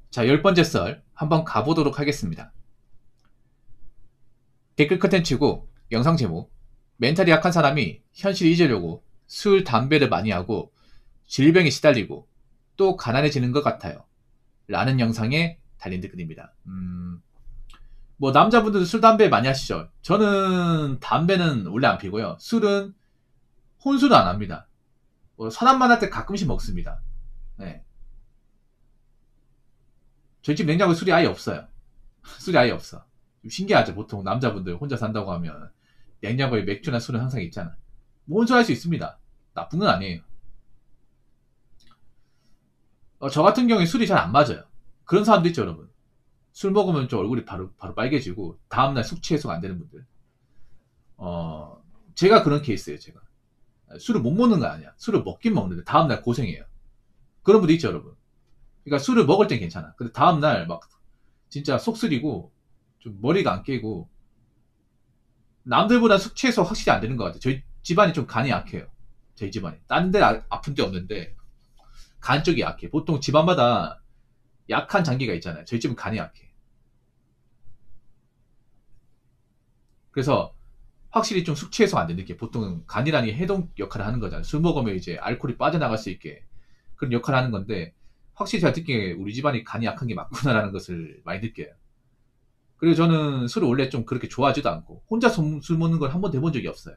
자, 10번째 썰 한번 가보도록 하겠습니다. 댓글 컨텐츠고 영상 제목: 멘탈이 약한 사람이 현실을 잊으려고 술, 담배를 많이 하고 질병에 시달리고 또 가난해지는 것 같아요. 라는 영상에 달린 댓글입니다. 뭐 남자분들도 술, 담배 많이 하시죠? 저는 담배는 원래 안 피고요. 술은 혼술은 안 합니다. 뭐 사람 만날 때 가끔씩 먹습니다. 네. 저희 집 냉장고에 술이 아예 없어요. 술이 아예 없어. 좀 신기하죠. 보통 남자분들 혼자 산다고 하면 냉장고에 맥주나 술은 항상 있잖아. 뭐 혼술할 수 있습니다. 나쁜 건 아니에요. 저 같은 경우에 술이 잘 안 맞아요. 그런 사람도 있죠, 여러분. 술 먹으면 좀 얼굴이 바로 빨개지고 다음날 숙취 해소가 안 되는 분들. 제가 그런 케이스예요. 제가 술을 못 먹는 거 아니야. 술을 먹긴 먹는데 다음날 고생해요. 그런 분도 있죠, 여러분. 그러니까 술을 먹을 땐 괜찮아. 근데 다음날 막 진짜 속 쓰리고 좀 머리가 안 깨고 남들보다 숙취 해소 확실히 안 되는 것 같아요. 저희 집안이 좀 간이 약해요. 저희 집안이 다른 데 아픈 데 없는데 간 쪽이 약해. 보통 집안마다 약한 장기가 있잖아요. 저희 집은 간이 약해. 그래서 확실히 좀 숙취 해소가 안 되는 게, 보통 간이라는 게 해독 역할을 하는 거잖아요. 술 먹으면 이제 알코올이 빠져나갈 수 있게 그런 역할을 하는 건데, 확실히 제가 듣기에 우리 집안이 간이 약한 게 맞구나라는 것을 많이 느껴요. 그리고 저는 술을 원래 좀 그렇게 좋아하지도 않고 혼자 술 먹는 걸 한 번도 해본 적이 없어요.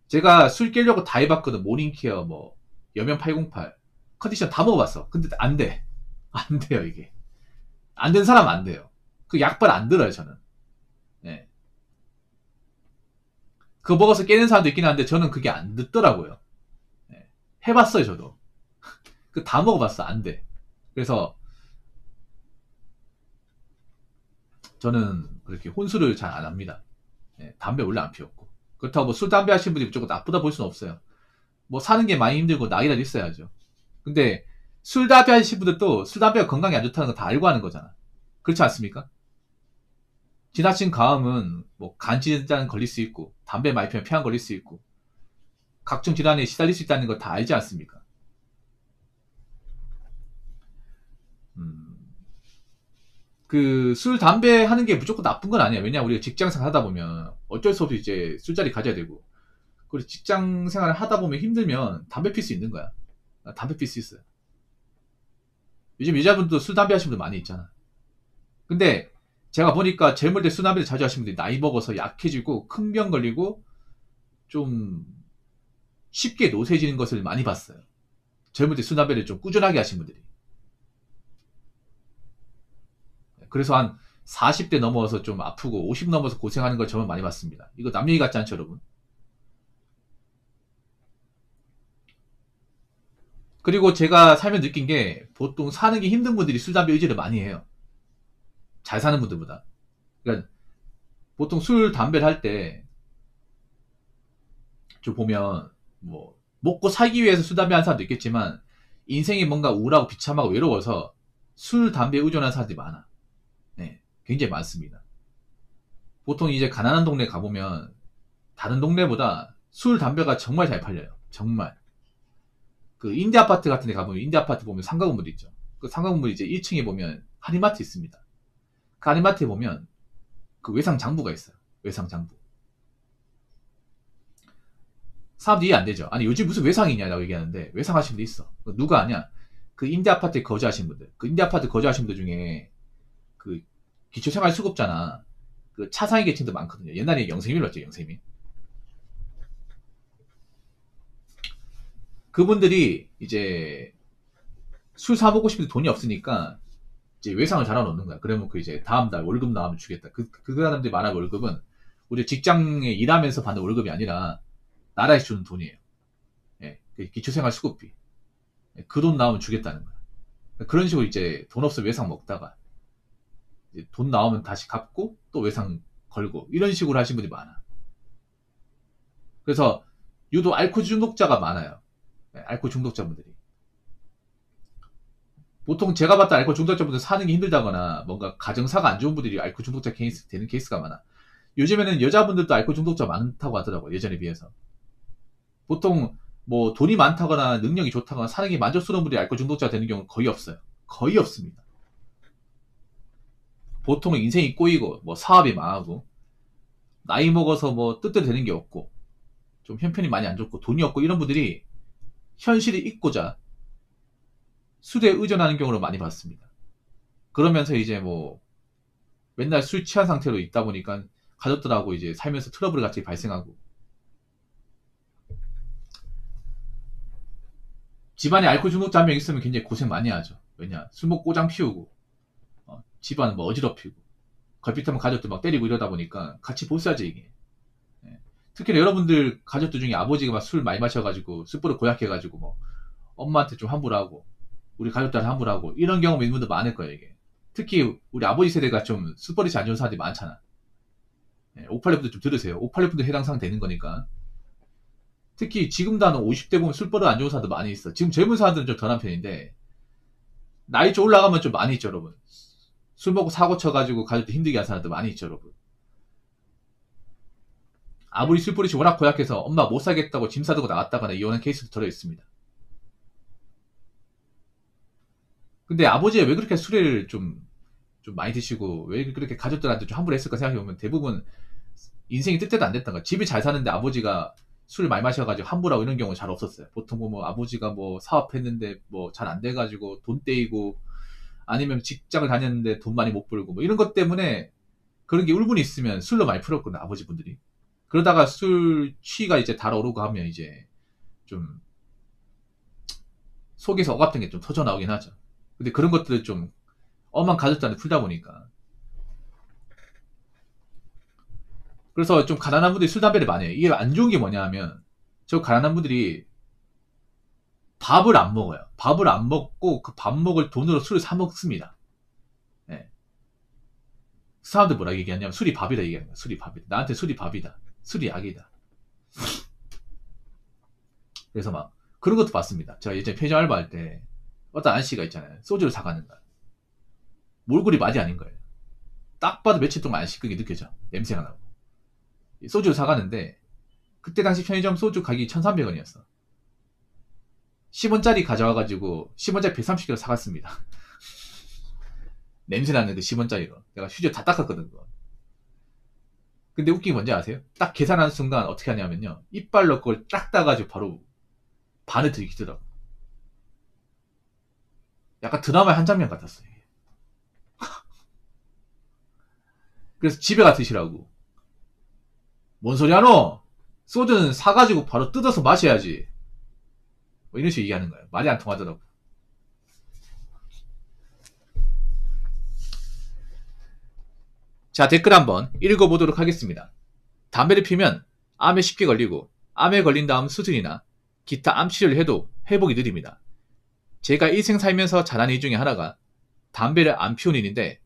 제가 술 깨려고 다 해봤거든. 모닝케어, 뭐 여면 808 컨디션 다 먹어봤어. 근데 안 돼. 안 돼요, 이게. 안 된 사람 안 돼요. 그 약발 안 들어요, 저는. 네. 그거 먹어서 깨는 사람도 있긴 한데 저는 그게 안 듣더라고요. 네. 해봤어요, 저도. 그 다 먹어봤어. 안 돼. 그래서 저는 그렇게 혼술을 잘 안 합니다. 네. 담배 원래 안 피웠고. 그렇다고 뭐 술, 담배 하시는 분이 무조건 나쁘다 볼 수는 없어요. 뭐 사는 게 많이 힘들고 나이라도 있어야죠. 근데 술, 담배 하시는 분들도 술, 담배가 건강에 안 좋다는 거 다 알고 하는 거잖아. 그렇지 않습니까? 지나친 가음은 뭐 간질환 걸릴 수 있고, 담배 많이 피우면 폐암 걸릴 수 있고, 각종 질환에 시달릴 수 있다는 거 다 알지 않습니까? 음, 그 술, 담배 하는 게 무조건 나쁜 건 아니야. 왜냐, 우리가 직장생활 하다 보면 어쩔 수 없이 이제 술자리 가져야 되고, 그리고 직장 생활을 하다 보면 힘들면 담배 필 수 있는 거야. 담배 필 수 있어요. 요즘 여자분도 술, 담배 하시는 분들 많이 있잖아. 근데 제가 보니까 젊을 때 술, 담배를 자주 하시는 분들이 나이 먹어서 약해지고 큰 병 걸리고 좀 쉽게 노쇠지는 것을 많이 봤어요. 젊을 때 술, 담배를 좀 꾸준하게 하신 분들이. 그래서 한 40대 넘어서 좀 아프고 50 넘어서 고생하는 걸 저는 많이 봤습니다. 이거 남 얘기 같지 않죠, 여러분? 그리고 제가 살면 느낀 게, 보통 사는 게 힘든 분들이 술, 담배 의지를 많이 해요. 잘 사는 분들보다. 그러니까 보통 술, 담배를 할 때 좀 보면, 뭐 먹고 살기 위해서 술, 담배 하는 사람도 있겠지만 인생이 뭔가 우울하고 비참하고 외로워서 술, 담배에 의존하는 사람들이 많아. 네, 굉장히 많습니다. 보통 이제 가난한 동네 가보면 다른 동네보다 술, 담배가 정말 잘 팔려요. 정말. 그 임대 아파트 같은 데 가보면, 임대 아파트 보면 상가 건물 있죠. 그 상가 건물 이제 1층에 보면 한인마트 있습니다. 그 한인마트에 보면 그 외상 장부가 있어요. 외상 장부. 사람들이 이해 안 되죠. 아니, 요즘 무슨 외상이냐라고 얘기하는데, 외상하신 분도 있어. 누가 아냐? 그 임대 아파트에 거주하신 분들. 그 임대 아파트 거주하신 분들 중에 그 기초생활수급자나 그 차상위 계층도 많거든요. 옛날에 영세민을 했죠, 영세민. 그분들이 이제 술 사 먹고 싶은데 돈이 없으니까 이제 외상을 달아 놓는 거야. 그러면 그 이제 다음 달 월급 나오면 주겠다. 그 사람들이 말하는 월급은 우리 직장에 일하면서 받는 월급이 아니라 나라에서 주는 돈이에요. 예, 그 기초생활 수급비. 그 돈 나오면 주겠다는 거야. 그런 식으로 이제 돈 없어 외상 먹다가 이제 돈 나오면 다시 갚고 또 외상 걸고 이런 식으로 하신 분이 많아. 그래서 유독 알코올 중독자가 많아요. 네, 알코올 중독자분들이. 보통 제가 봤던 알코올 중독자분들 사는 게 힘들다거나 뭔가 가정사가 안 좋은 분들이 알코올 중독자 케이스 되는 케이스가 많아. 요즘에는 여자분들도 알코올 중독자 많다고 하더라고요. 예전에 비해서. 보통 뭐 돈이 많다거나 능력이 좋다거나 사는 게 만족스러운 분들이 알코올 중독자 되는 경우는 거의 없어요. 거의 없습니다. 보통은 인생이 꼬이고 뭐 사업이 망하고 나이 먹어서 뭐 뜻대로 되는 게 없고 좀 형편이 많이 안 좋고 돈이 없고 이런 분들이 현실을 잊고자 술에 의존하는 경우를 많이 봤습니다. 그러면서 이제 뭐 맨날 술 취한 상태로 있다 보니까 가족들하고 이제 살면서 트러블이 갑자기 발생하고 집안에 알코올 중독자 한 명 있으면 굉장히 고생 많이 하죠. 왜냐 술 먹고 꼬장 피우고 집안은 뭐 어지럽히고 걸핏하면 가족들 막 때리고 이러다 보니까 같이 보스하죠 이게. 예. 특히나 여러분들 가족들 중에 아버지가 막 술 많이 마셔가지고 술버릇 고약해가지고 뭐 엄마한테 좀 함부로 하고 우리 가족들한테 함부로 하고 이런 경험 있는 분들 많을 거예요 이게. 특히 우리 아버지 세대가 좀 술버릇이 안 좋은 사람들이 많잖아. 586분들 좀 들으세요. 586분들 해당 사항 되는 거니까. 특히 지금도 한 50대 보면 술버릇 안 좋은 사람들 많이 있어. 지금 젊은 사람들은 좀 덜한 편인데 나이 좀 올라가면 좀 많이 있죠 여러분. 술 먹고 사고 쳐가지고 가족들 힘들게 한 사람들 많이 있죠 여러분. 아무리 술버릇이 워낙 고약해서 엄마 못 살겠다고 짐 싸들고 나갔다거나 이혼한 케이스도 들어있습니다. 근데 아버지가 왜 그렇게 술을 좀 많이 드시고 왜 그렇게 가족들한테 좀 함부로 했을까 생각해보면 대부분 인생이 뜻대로 안 됐던 거야. 집이 잘 사는데 아버지가 술 많이 마셔가지고 함부로 하고 이런 경우 잘 없었어요. 보통 뭐 아버지가 뭐 사업했는데 뭐 잘 안 돼가지고 돈 떼이고 아니면 직장을 다녔는데 돈 많이 못 벌고 뭐 이런 것 때문에 그런 게 울분이 있으면 술로 많이 풀었거든요 아버지분들이. 그러다가 술 취가 이제 달아오르고 하면 이제 좀 속에서 억압된 게 좀 터져 나오긴 하죠. 근데 그런 것들을 좀 엄한 가족들한테 풀다 보니까 그래서 좀 가난한 분들이 술 담배를 많이 해요. 이게 안 좋은 게 뭐냐 하면 저 가난한 분들이 밥을 안 먹어요. 밥을 안 먹고 그 밥 먹을 돈으로 술을 사 먹습니다. 네. 사람들 뭐라 얘기하냐면 술이 밥이다 얘기하는 거야. 술이 밥이다. 나한테 술이 밥이다. 술이 약이다. 그래서 막 그런 것도 봤습니다. 제가 예전에 편의점 알바할 때 어떤 아저씨가 있잖아요. 소주를 사가는 거야. 몰골이 맛이 아닌 거예요. 딱 봐도 며칠 동안 안 씻은 게 느껴져. 냄새가 나고. 소주를 사가는데 그때 당시 편의점 소주 가격이 1,300원이었어. 10원짜리 가져와가지고 10원짜리 130kg 사갔습니다. 냄새나는 그 10원짜리로. 내가 휴지 다 닦았거든. 그거. 근데 웃긴 게 뭔지 아세요? 딱 계산하는 순간 어떻게 하냐면요. 이빨로 그걸 딱 따가지고 바로 반을 들이키더라고. 약간 드라마의 한 장면 같았어요. 그래서 집에 가 드시라고. 뭔 소리 하노? 소주는 사가지고 바로 뜯어서 마셔야지. 뭐 이런 식으로 얘기하는 거예요. 말이 안 통하더라고. 자, 댓글 한번 읽어보도록 하겠습니다. 담배를 피면 암에 쉽게 걸리고 암에 걸린 다음 수술이나 기타 암 치료를 해도 회복이 느립니다. 제가 일생 살면서 잘한 일 중에 하나가 담배를 안 피우는 일인데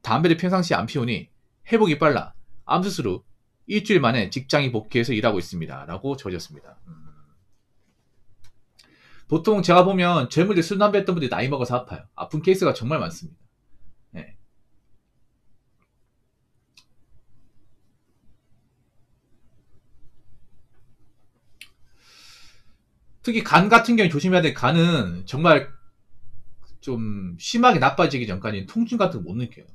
담배를 평상시에 안 피우니 회복이 빨라 암 수술 후 일주일 만에 직장에 복귀해서 일하고 있습니다. 라고 적어졌습니다. 보통 제가 보면 젊을 때 술, 담배 했던 분들이 나이 먹어서 아파요. 아픈 케이스가 정말 많습니다. 네. 특히 간 같은 경우에 조심해야 될 간은 정말 좀 심하게 나빠지기 전까지는 통증 같은 거 못 느껴요.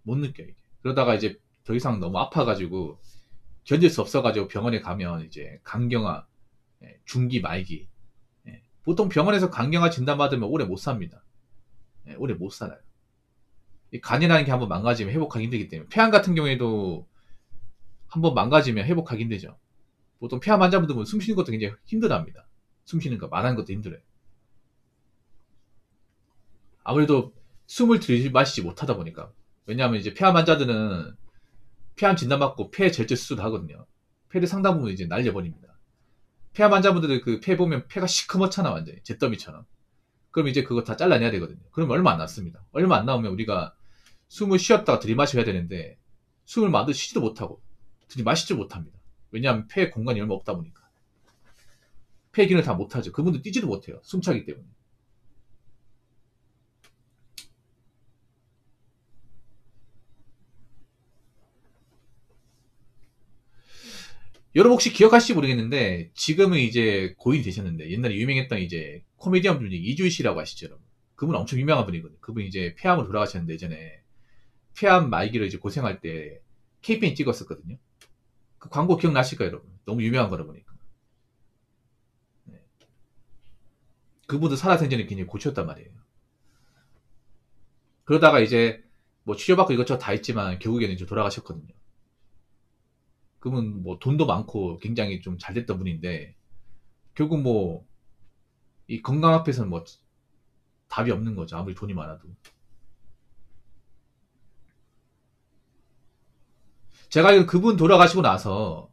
못 느껴요. 이게. 그러다가 이제 더 이상 너무 아파가지고 견딜 수 없어가지고 병원에 가면 이제 간경화, 중기, 말기. 보통 병원에서 간경화 진단받으면 오래 못 삽니다. 오래 못 살아요. 이 간이라는 게 한번 망가지면 회복하기 힘들기 때문에 폐암 같은 경우에도 한번 망가지면 회복하기 힘들죠. 보통 폐암 환자분들은 숨 쉬는 것도 굉장히 힘들어합니다. 숨 쉬는 거, 말하는 것도 힘들어요. 아무래도 숨을 들이마시지 못하다 보니까. 왜냐하면 이제 폐암 환자들은 폐암 진단받고 폐 절제 수술도 하거든요. 폐를 상당 부분 이제 날려버립니다. 폐암 환자분들은 그 폐 보면 폐가 시커멓잖아, 완전히. 잿더미처럼. 그럼 이제 그거 다 잘라내야 되거든요. 그럼 얼마 안 남습니다. 얼마 안 나오면 우리가 숨을 쉬었다가 들이마셔야 되는데 숨을 마저 쉬지도 못하고 들이마시지도 못합니다. 왜냐하면 폐 공간이 얼마 없다 보니까. 폐 기능을 다 못하죠. 그분들 뛰지도 못해요. 숨차기 때문에. 여러분 혹시 기억하실지 모르겠는데 지금은 이제 고인이 되셨는데 옛날에 유명했던 이제 코미디언 분이 이주희 씨라고 아시죠 여러분? 그분 엄청 유명한 분이거든요. 그분이 이제 폐암으로 돌아가셨는데 예전에 폐암 말기로 이제 고생할 때 캠페인 찍었었거든요. 그 광고 기억나실 거예요, 여러분. 너무 유명한 거라 보니까. 네. 그분도 살아생전에 굉장히 고쳤단 말이에요. 그러다가 이제 뭐 치료받고 이것저것 다 했지만 결국에는 이제 돌아가셨거든요. 그분 뭐 돈도 많고 굉장히 좀 잘 됐던 분인데 결국 뭐 이 건강 앞에서는 뭐 답이 없는 거죠. 아무리 돈이 많아도. 제가 알기로 그분 돌아가시고 나서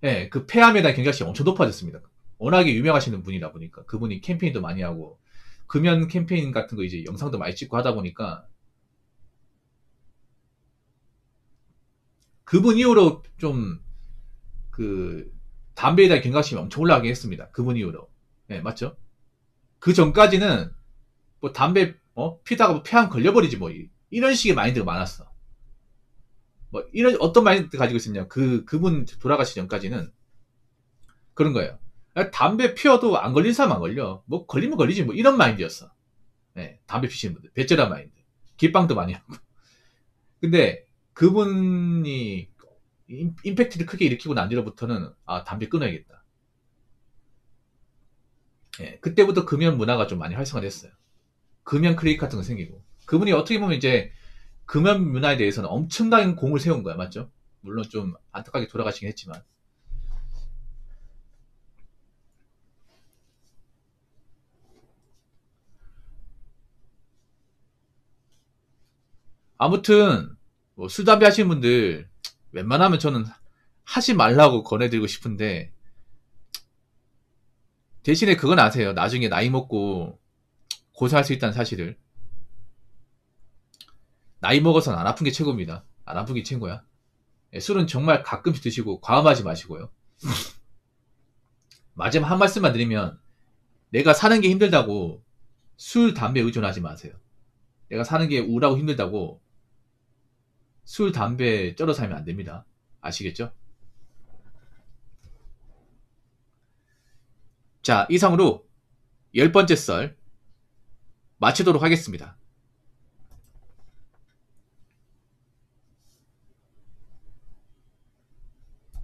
예, 그 폐암에 대한 경각심이 엄청 높아졌습니다. 워낙에 유명하시는 분이다 보니까 그분이 캠페인도 많이 하고 금연 캠페인 같은 거 이제 영상도 많이 찍고 하다 보니까 그분 이후로 좀 그 담배에 대한 경각심이 엄청 올라가게 했습니다. 그분 이후로. 예, 맞죠? 그 전까지는 뭐 담배 피다가 뭐 폐암 걸려버리지 뭐 이런 식의 마인드가 많았어. 뭐 이런 어떤 마인드 가지고 있었냐? 그분 돌아가시 전까지는 그런 거예요. 담배 피워도 안 걸린 사람 안 걸려. 뭐 걸리면 걸리지 뭐 이런 마인드였어. 네, 담배 피시는 분들 배째라 마인드. 기빵도 많이 하고. 근데 그분이 임팩트를 크게 일으키고 난 뒤로부터는 아 담배 끊어야겠다. 예, 그때부터 금연 문화가 좀 많이 활성화됐어요. 금연 클릭 같은 거 생기고. 그분이 어떻게 보면 이제 금연 문화에 대해서는 엄청난 공을 세운 거야, 맞죠? 물론 좀 안타깝게 돌아가시긴 했지만. 아무튼 뭐술 담배 하시는 분들 웬만하면 저는 하지 말라고 권해드리고 싶은데 대신에 그건 아세요. 나중에 나이 먹고 고생할 수 있다는 사실을. 나이 먹어서는 안 아픈 게 최고입니다. 안 아픈 게 최고야. 예, 술은 정말 가끔씩 드시고 과음하지 마시고요. 마지막 한 말씀만 드리면 내가 사는 게 힘들다고 술, 담배 의존하지 마세요. 내가 사는 게 우울하고 힘들다고 술, 담배 쩔어 살면 안 됩니다. 아시겠죠? 자, 이상으로 10번째 썰 마치도록 하겠습니다.